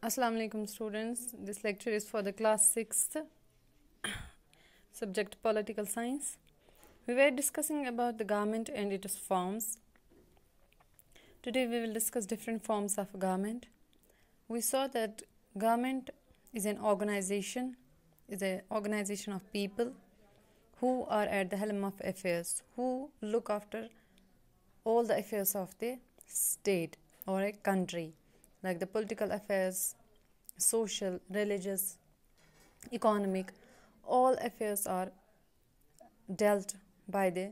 Assalamu alaikum students. This lecture is for the class 6th subject political science. We were discussing about the government and its forms. Today we will discuss different forms of government. We saw that government is an organization of people who are at the helm of affairs, who look after all the affairs of the state or a country, like the political affairs, social, religious, economic, all affairs are dealt by the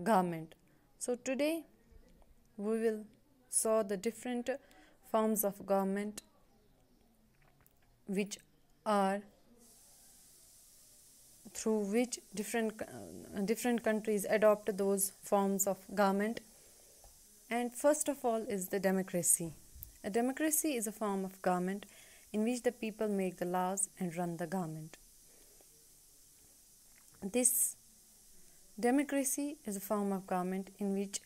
government. So today we will saw the different forms of government which are through which different countries adopt those forms of government. And first of all is the democracy. A democracy is a form of government in which the people make the laws and run the government. This democracy is a form of government in which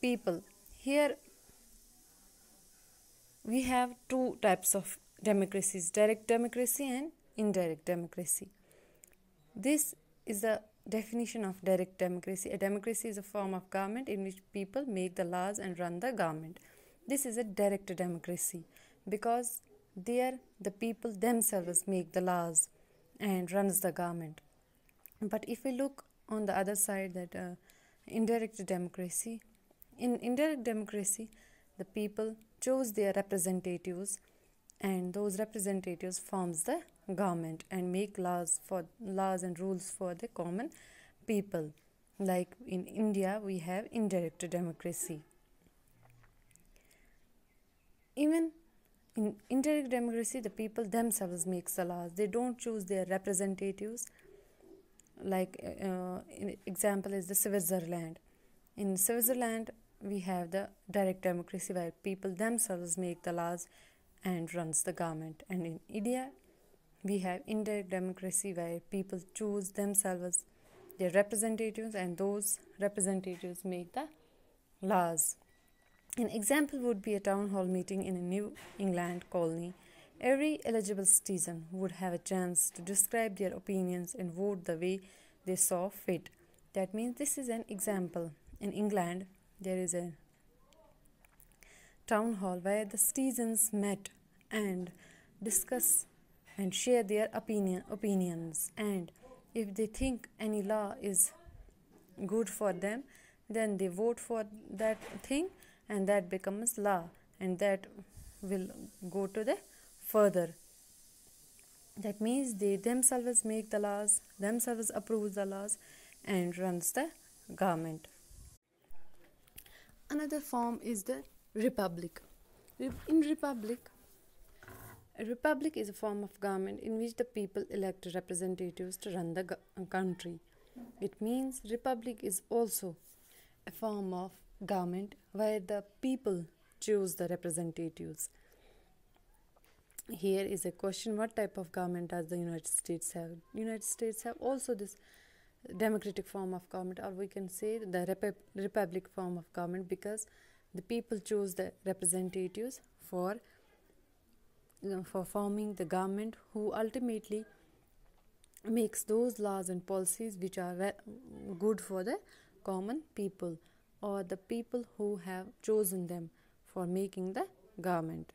people, here we have two types of democracies, direct democracy and indirect democracy. This is the definition of direct democracy. A democracy is a form of government in which people make the laws and run the government. This is a direct democracy because there the people themselves make the laws and runs the government. But if we look on the other side, that indirect democracy, in indirect democracy the people choose their representatives and those representatives forms the government and make laws and rules for the common people. Like in India we have indirect democracy. Even in indirect democracy the people themselves make the laws. They don't choose their representatives. Like example is the Switzerland. In Switzerland we have the direct democracy where people themselves make the laws and runs the government. And in India we have indirect democracy where people choose themselves their representatives and those representatives make the laws. An example would be a town hall meeting in a New England colony. Every eligible citizen would have a chance to describe their opinions and vote the way they saw fit. That means this is an example. In England there is a town hall where the citizens met and discuss and share their opinions, and if they think any law is good for them, then they vote for that thing and that becomes law, and that will go to the further. That means they themselves make the laws, themselves approve the laws and runs the government. Another form is the republic. In republic, a republic is a form of government in which the people elect representatives to run the country. It means republic is also a form of government where the people choose the representatives. Here is a question: what type of government does the United States have? United States have also this democratic form of government, or we can say the republic form of government, because the people choose the representatives for forming the government, who ultimately makes those laws and policies which are good for the common people or the people who have chosen them for making the government.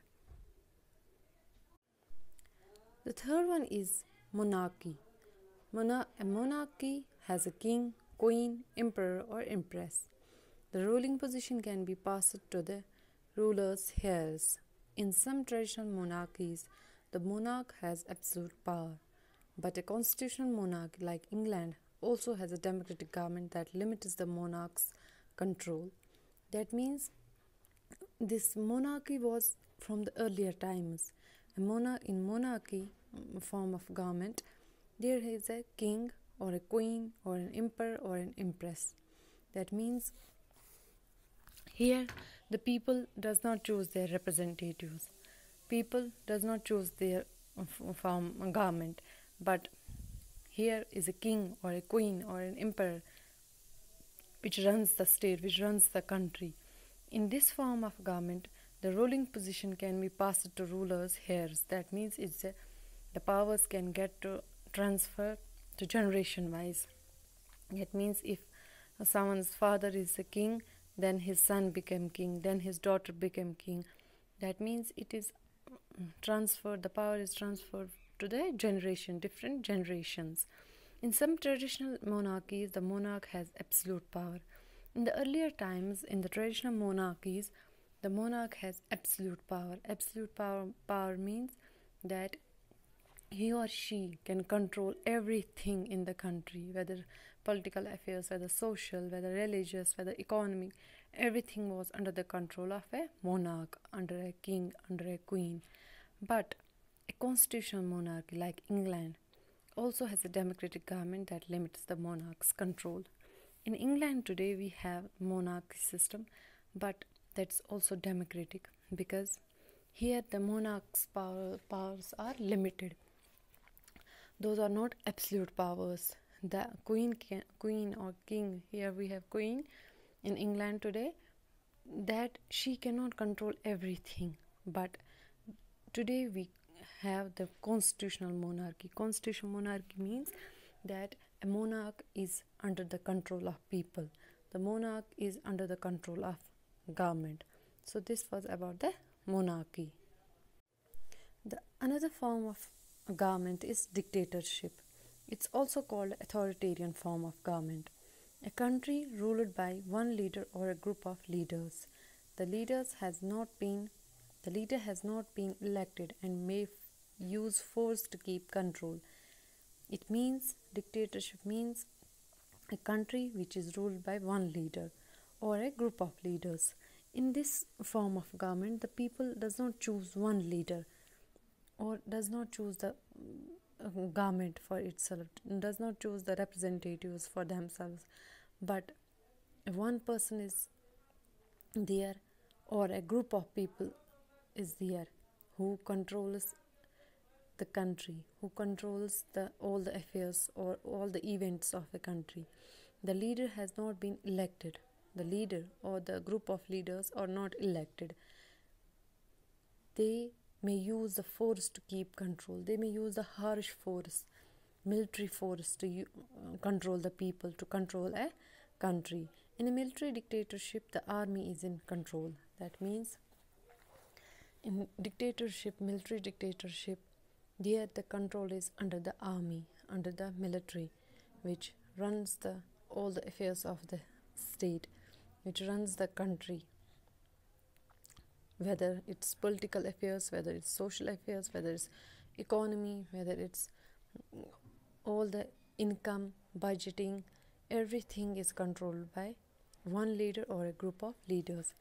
The third one is monarchy. A monarchy has a king, queen, emperor or empress. The ruling position can be passed to the ruler's heirs. In some traditional monarchies, the monarch has absolute power, but a constitutional monarchy like England also has a democratic government that limits the monarch's control. That means this monarchy was from the earlier times. In monarchy form of government, there is a king or a queen or an emperor or an empress. That means here the people does not choose their representatives. People does not choose their form government, but here is a king or a queen or an emperor which runs the state, which runs the country. In this form of government, The ruling position can be passed to rulers' heirs. That means the powers can get to transfer to generation wise. That means if someone's father is a king, then his son became king, then his daughter became king. That means it is transferred, the power is transferred to the different generations. In some traditional monarchies, the monarch has absolute power. In the earlier times, in the traditional monarchies, the monarch has absolute power. Absolute power means that he or she can control everything in the country, whether political affairs, whether social, whether religious, whether economic. Everything was under the control of a monarch, under a king, under a queen. But a constitutional monarchy like England also has a democratic government that limits the monarch's control. In England today we have monarchy system, but that's also democratic because here the monarch's powers are limited. Those are not absolute powers. The queen or king, here we have queen in England today, that she cannot control everything. But today we have the constitutional monarchy. Constitutional monarchy means that a monarch is under the control of people. The monarch is under the control of government. So this was about the monarchy. Another form of government is dictatorship. It's also called authoritarian form of government. A country ruled by one leader or a group of leaders. The leader has not been elected and may use force to keep control. Dictatorship means a country which is ruled by one leader or a group of leaders. In this form of government, the people does not choose one leader or does not choose the government for itself, does not choose the representatives for themselves, but one person is there or a group of people is there who controls the country, who controls all the affairs or all the events of the country. The leader has not been elected. The leader or the group of leaders are not elected. They may use the force to keep control. They may use the harsh force, military force to control the people, to control a country. In a military dictatorship, the army is in control. That means in military dictatorship, there the control is under the army, under the military, which runs all the affairs of the state, which runs the country, whether it's political affairs, whether it's social affairs, whether it's economy, whether it's all the income, budgeting, everything is controlled by one leader or a group of leaders.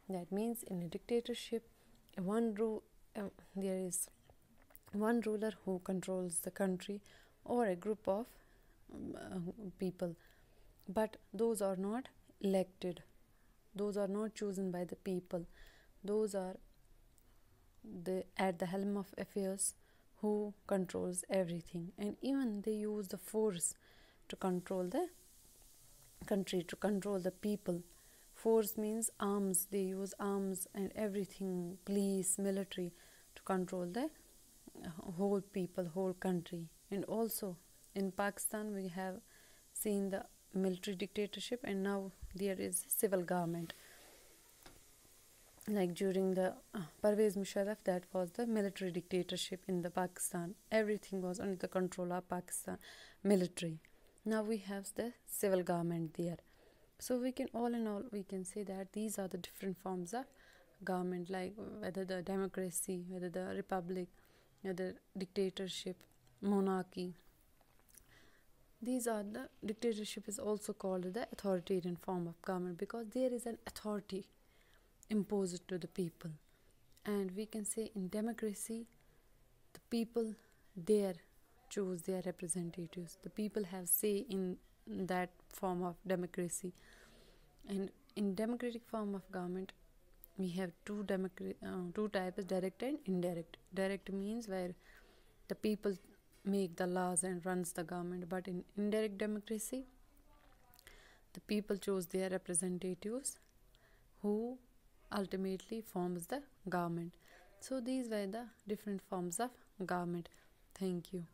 That means in a dictatorship, there is one ruler who controls the country or a group of people, but those are not elected, those are not chosen by the people, those are at the helm of affairs who controls everything, and even they use the force to control the country, to control the people. Force means arms. They use arms and everything, police, military, to control the whole people, whole country. And also in Pakistan we have seen the military dictatorship, and now there is civil government. Like during the Parvez Musharraf, that was the military dictatorship in the Pakistan. Everything was under the control of Pakistan military. Now we have the civil government there. So we can, all in all, we can say that these are the different forms of government, like whether the democracy, whether the republic, whether dictatorship, monarchy. These are the dictatorship is also called the authoritarian form of government because there is an authority imposed to the people. And we can say in democracy, the people there choose their representatives. The people have say in that form of democracy. And in democratic form of government, we have two types, direct and indirect. Direct means where the people make the laws and runs the government, but in indirect democracy, the people choose their representatives who ultimately forms the government. So these were the different forms of government. Thank you.